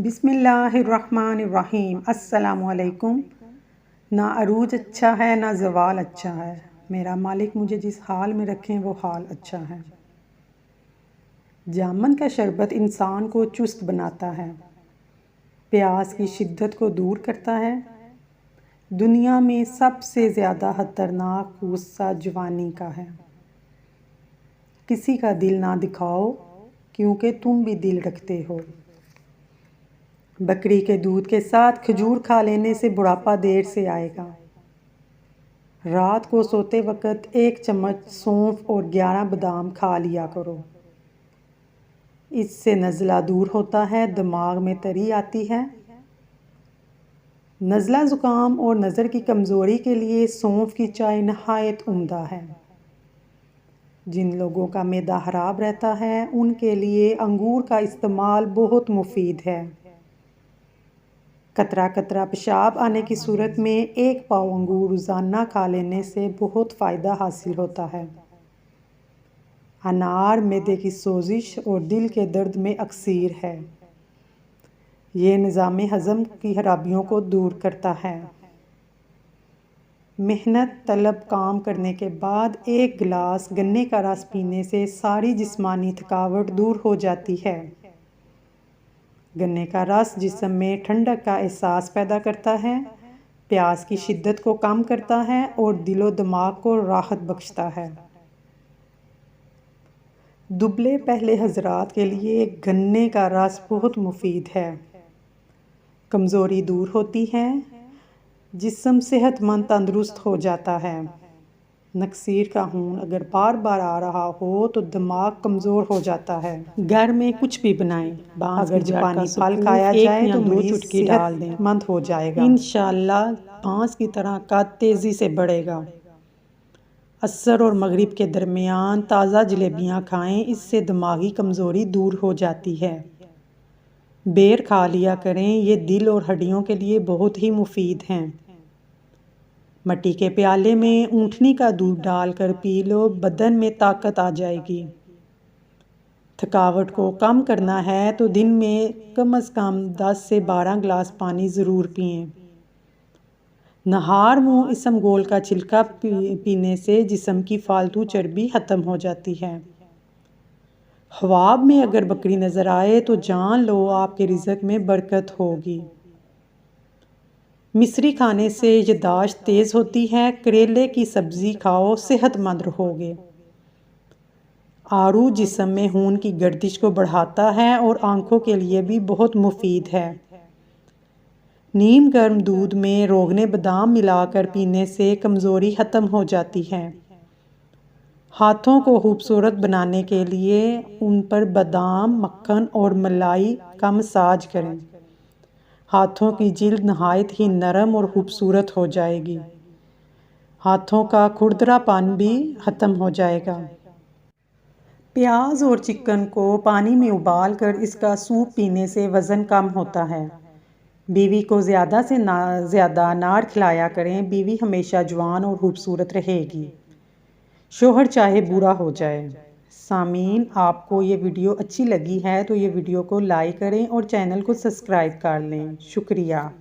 बिस्मिल्लाहिर्रहमानिर्रहीम। अस्सलामुअलैकुम। ना अरूज अच्छा है ना ज़वाल अच्छा है। मेरा मालिक मुझे जिस हाल में रखें वो हाल अच्छा है। जामन का शरबत इंसान को चुस्त बनाता है, प्यास की शिद्दत को दूर करता है। दुनिया में सबसे ज़्यादा खतरनाक गुस्सा जवानी का है। किसी का दिल ना दिखाओ क्योंकि तुम भी दिल रखते हो। बकरी के दूध के साथ खजूर खा लेने से बुढ़ापा देर से आएगा। रात को सोते वक्त 1 चम्मच सौंफ और 11 बादाम खा लिया करो। इससे नज़ला दूर होता है, दिमाग में तरी आती है। नज़ला ज़ुकाम और नज़र की कमज़ोरी के लिए सौंफ की चाय नहायत उम्दा है। जिन लोगों का मैदा खराब रहता है उनके लिए अंगूर का इस्तेमाल बहुत मुफीद है। कतरा कतरा पेशाब आने की सूरत में 1 पाव अंगूर रोज़ाना खा लेने से बहुत फ़ायदा हासिल होता है। अनार मैदे की सोजिश और दिल के दर्द में अक्सीर है। ये निज़ाम हज़म की खराबियों को दूर करता है। मेहनत तलब काम करने के बाद 1 गिलास गन्ने का रस पीने से सारी जिस्मानी थकावट दूर हो जाती है। गन्ने का रस जिस्म में ठंडक का एहसास पैदा करता है, प्यास की शिद्दत को कम करता है और दिलो दिमाग को राहत बख्शता है। दुबले पहले हजरात के लिए गन्ने का रस बहुत मुफीद है। कमज़ोरी दूर होती है, जिस्म सेहतमंद तंदुरुस्त हो जाता है। नक्सीर का खून अगर बार बार आ रहा हो तो दिमाग कमज़ोर हो जाता है। घर में कुछ भी बनाएं, अगर जापानी फल खाया जाए तो 2 चुटकी डाल दें, मंद हो जाएगा। इंशाल्लाह बांस की तरह कद तेज़ी से बढ़ेगा। असर और मगरिब के दरमियान ताज़ा जलेबियाँ खाएं, इससे दिमागी कमज़ोरी दूर हो जाती है। बेर खा लिया करें, ये दिल और हड्डियों के लिए बहुत ही मुफीद हैं। मट्टी के प्याले में ऊँटनी का दूध डालकर पी लो, बदन में ताकत आ जाएगी। थकावट को कम करना है तो दिन में कम से कम 10 से 12 गिलास पानी ज़रूर पिएं। नहार मुँह इसबगोल का छिलका पीने से जिस्म की फालतू चर्बी ख़त्म हो जाती है। ख्वाब में अगर बकरी नज़र आए तो जान लो आपके रिज़्क में बरकत होगी। मिश्री खाने से याददाश्त तेज़ होती है। करेले की सब्ज़ी खाओ, सेहतमंद रहोगे। आड़ू जिस्म में खून की गर्दिश को बढ़ाता है और आँखों के लिए भी बहुत मुफीद है। नीम गर्म दूध में रोगने बादाम मिलाकर पीने से कमज़ोरी ख़त्म हो जाती है। हाथों को खूबसूरत बनाने के लिए उन पर बादाम, मक्खन और मलाई का मसाज करें। हाथों की जिल्द नहायत ही नरम और खूबसूरत हो जाएगी। हाथों का खुरदरापन भी ख़त्म हो जाएगा। प्याज और चिकन को पानी में उबाल कर इसका सूप पीने से वज़न कम होता है। बीवी को ज़्यादा से ज़्यादा अनार खिलाया करें, बीवी हमेशा जवान और खूबसूरत रहेगी, शोहर चाहे बुरा हो जाए। सामीन, आपको ये वीडियो अच्छी लगी है तो ये वीडियो को लाइक करें और चैनल को सब्सक्राइब कर लें। शुक्रिया।